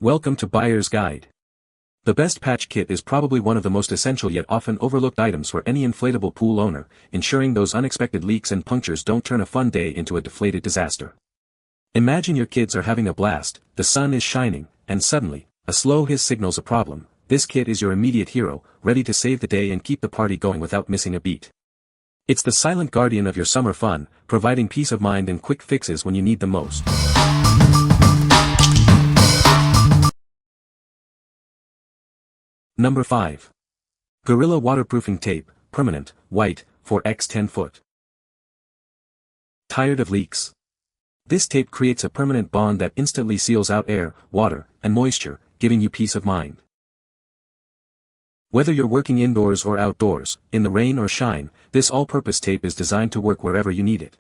Welcome to Buyer's Guide. The best patch kit is probably one of the most essential yet often overlooked items for any inflatable pool owner, ensuring those unexpected leaks and punctures don't turn a fun day into a deflated disaster. Imagine your kids are having a blast, the sun is shining, and suddenly, a slow hiss signals a problem. This kit is your immediate hero, ready to save the day and keep the party going without missing a beat. It's the silent guardian of your summer fun, providing peace of mind and quick fixes when you need them most. Number 5. Gorilla Waterproofing Tape, Permanent, White, for x 10 foot. Tired of leaks? This tape creates a permanent bond that instantly seals out air, water, and moisture, giving you peace of mind. Whether you're working indoors or outdoors, in the rain or shine, this all-purpose tape is designed to work wherever you need it.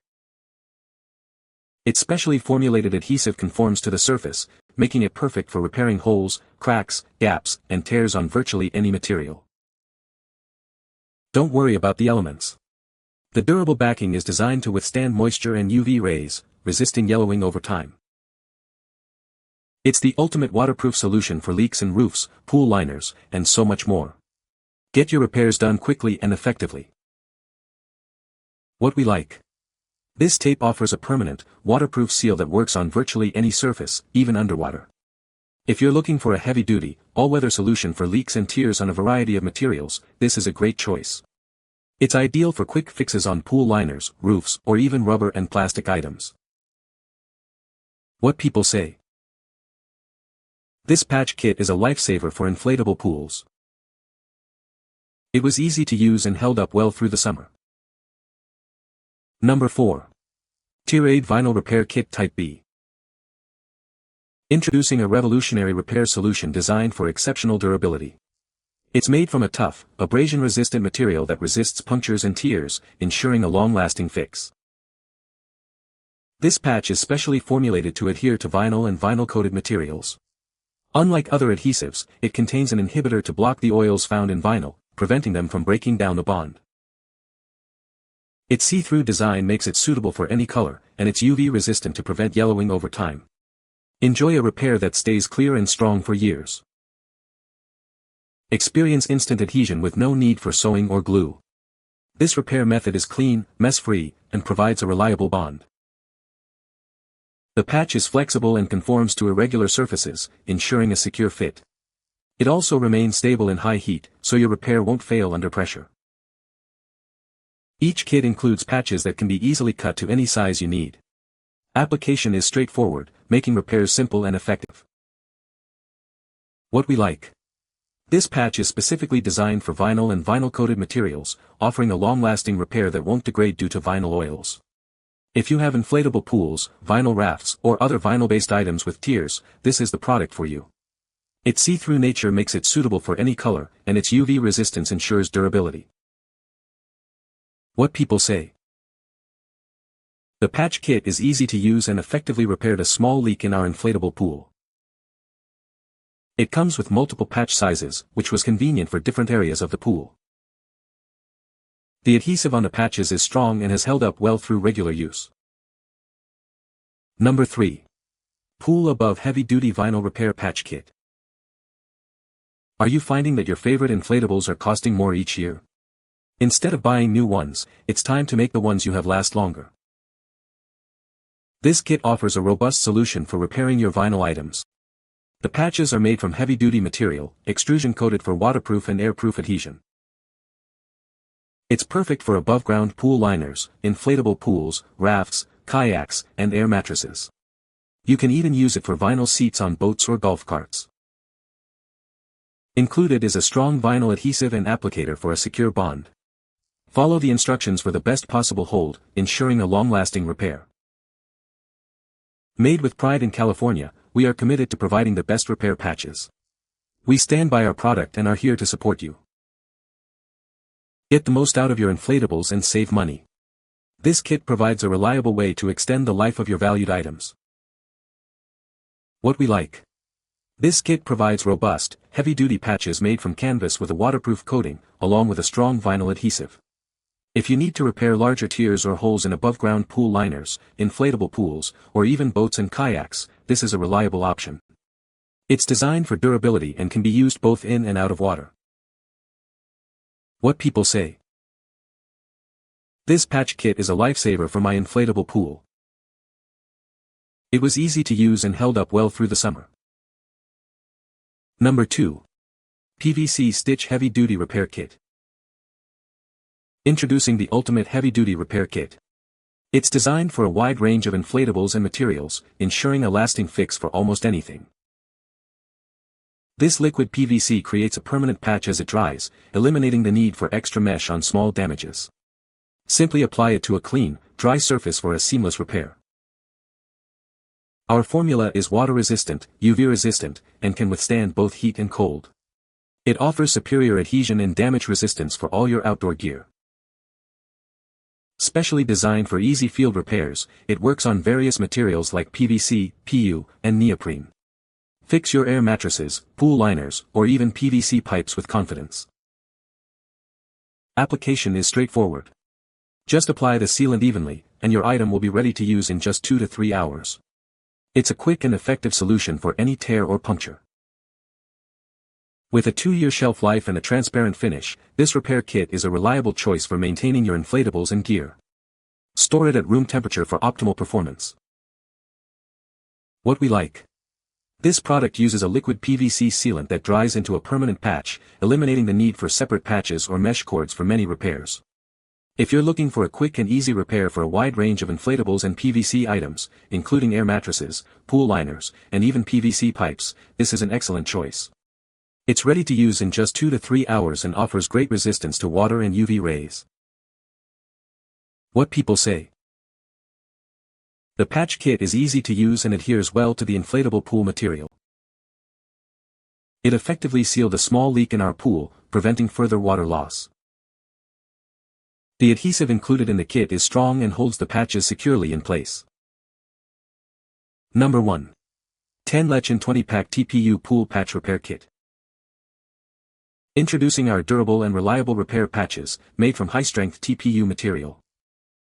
Its specially formulated adhesive conforms to the surface, making it perfect for repairing holes, cracks, gaps, and tears on virtually any material. Don't worry about the elements. The durable backing is designed to withstand moisture and UV rays, resisting yellowing over time. It's the ultimate waterproof solution for leaks in roofs, pool liners, and so much more. Get your repairs done quickly and effectively. What we like. This tape offers a permanent, waterproof seal that works on virtually any surface, even underwater. If you're looking for a heavy-duty, all-weather solution for leaks and tears on a variety of materials, this is a great choice. It's ideal for quick fixes on pool liners, roofs, or even rubber and plastic items. What people say. This patch kit is a lifesaver for inflatable pools. It was easy to use and held up well through the summer. Number 4. Tirade Vinyl Repair Kit Type B. Introducing a revolutionary repair solution designed for exceptional durability. It's made from a tough, abrasion-resistant material that resists punctures and tears, ensuring a long-lasting fix. This patch is specially formulated to adhere to vinyl and vinyl-coated materials. Unlike other adhesives, it contains an inhibitor to block the oils found in vinyl, preventing them from breaking down the bond. Its see-through design makes it suitable for any color, and it's UV-resistant to prevent yellowing over time. Enjoy a repair that stays clear and strong for years. Experience instant adhesion with no need for sewing or glue. This repair method is clean, mess-free, and provides a reliable bond. The patch is flexible and conforms to irregular surfaces, ensuring a secure fit. It also remains stable in high heat, so your repair won't fail under pressure. Each kit includes patches that can be easily cut to any size you need. Application is straightforward, making repairs simple and effective. What we like. This patch is specifically designed for vinyl and vinyl-coated materials, offering a long-lasting repair that won't degrade due to vinyl oils. If you have inflatable pools, vinyl rafts, or other vinyl-based items with tiers, this is the product for you. Its see-through nature makes it suitable for any color, and its UV resistance ensures durability. What people say. The patch kit is easy to use and effectively repaired a small leak in our inflatable pool. It comes with multiple patch sizes, which was convenient for different areas of the pool. The adhesive on the patches is strong and has held up well through regular use. Number 3. Pool Above Heavy-Duty Vinyl Repair Patch Kit. Are you finding that your favorite inflatables are costing more each year? Instead of buying new ones, it's time to make the ones you have last longer. This kit offers a robust solution for repairing your vinyl items. The patches are made from heavy-duty material, extrusion-coated for waterproof and airproof adhesion. It's perfect for above-ground pool liners, inflatable pools, rafts, kayaks, and air mattresses. You can even use it for vinyl seats on boats or golf carts. Included is a strong vinyl adhesive and applicator for a secure bond. Follow the instructions for the best possible hold, ensuring a long-lasting repair. Made with pride in California, we are committed to providing the best repair patches. We stand by our product and are here to support you. Get the most out of your inflatables and save money. This kit provides a reliable way to extend the life of your valued items. What we like. This kit provides robust, heavy-duty patches made from canvas with a waterproof coating, along with a strong vinyl adhesive. If you need to repair larger tears or holes in above-ground pool liners, inflatable pools, or even boats and kayaks, this is a reliable option. It's designed for durability and can be used both in and out of water. What people say. This patch kit is a lifesaver for my inflatable pool. It was easy to use and held up well through the summer. Number 2. PVC Stitch Heavy Duty Repair Kit. Introducing the Ultimate Heavy Duty Repair Kit. It's designed for a wide range of inflatables and materials, ensuring a lasting fix for almost anything. This liquid PVC creates a permanent patch as it dries, eliminating the need for extra mesh on small damages. Simply apply it to a clean, dry surface for a seamless repair. Our formula is water-resistant, UV-resistant, and can withstand both heat and cold. It offers superior adhesion and damage resistance for all your outdoor gear. Specially designed for easy field repairs, it works on various materials like PVC, PU, and neoprene. Fix your air mattresses, pool liners, or even PVC pipes with confidence. Application is straightforward. Just apply the sealant evenly, and your item will be ready to use in just 2 to 3 hours. It's a quick and effective solution for any tear or puncture. With a 2-year shelf life and a transparent finish, this repair kit is a reliable choice for maintaining your inflatables and gear. Store it at room temperature for optimal performance. What we like. This product uses a liquid PVC sealant that dries into a permanent patch, eliminating the need for separate patches or mesh cords for many repairs. If you're looking for a quick and easy repair for a wide range of inflatables and PVC items, including air mattresses, pool liners, and even PVC pipes, this is an excellent choice. It's ready to use in just 2 to 3 hours and offers great resistance to water and UV rays. What people say. The patch kit is easy to use and adheres well to the inflatable pool material. It effectively sealed a small leak in our pool, preventing further water loss. The adhesive included in the kit is strong and holds the patches securely in place. Number 1. 10 Lechin 20-pack TPU Pool Patch Repair Kit. Introducing our durable and reliable repair patches, made from high-strength TPU material.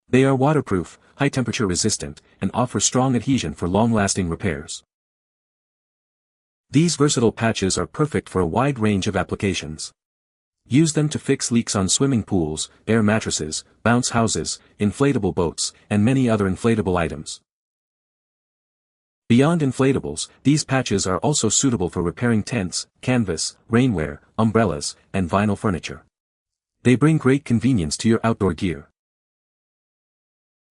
They are waterproof, high-temperature resistant, and offer strong adhesion for long-lasting repairs. These versatile patches are perfect for a wide range of applications. Use them to fix leaks on swimming pools, air mattresses, bounce houses, inflatable boats, and many other inflatable items. Beyond inflatables, these patches are also suitable for repairing tents, canvas, rainwear, umbrellas, and vinyl furniture. They bring great convenience to your outdoor gear.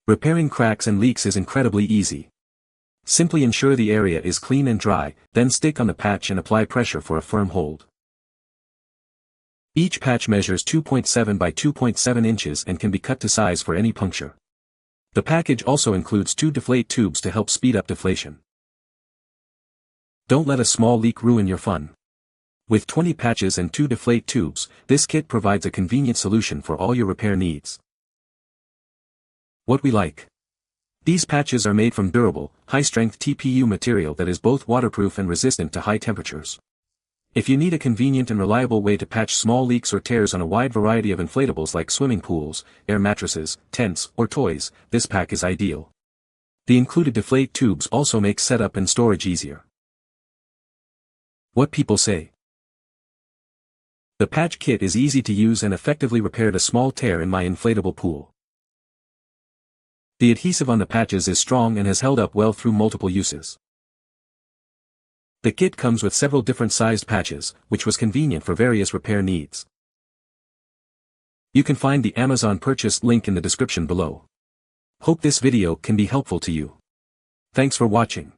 Repairing cracks and leaks is incredibly easy. Simply ensure the area is clean and dry, then stick on the patch and apply pressure for a firm hold. Each patch measures 2.7 by 2.7 inches and can be cut to size for any puncture. The package also includes 2 deflate tubes to help speed up deflation. Don't let a small leak ruin your fun. With 20 patches and 2 deflate tubes, this kit provides a convenient solution for all your repair needs. What we like. These patches are made from durable, high-strength TPU material that is both waterproof and resistant to high temperatures. If you need a convenient and reliable way to patch small leaks or tears on a wide variety of inflatables like swimming pools, air mattresses, tents, or toys, this pack is ideal. The included deflate tubes also make setup and storage easier. What people say. The patch kit is easy to use and effectively repaired a small tear in my inflatable pool. The adhesive on the patches is strong and has held up well through multiple uses. The kit comes with several different sized patches, which was convenient for various repair needs. You can find the Amazon purchase link in the description below. Hope this video can be helpful to you. Thanks for watching.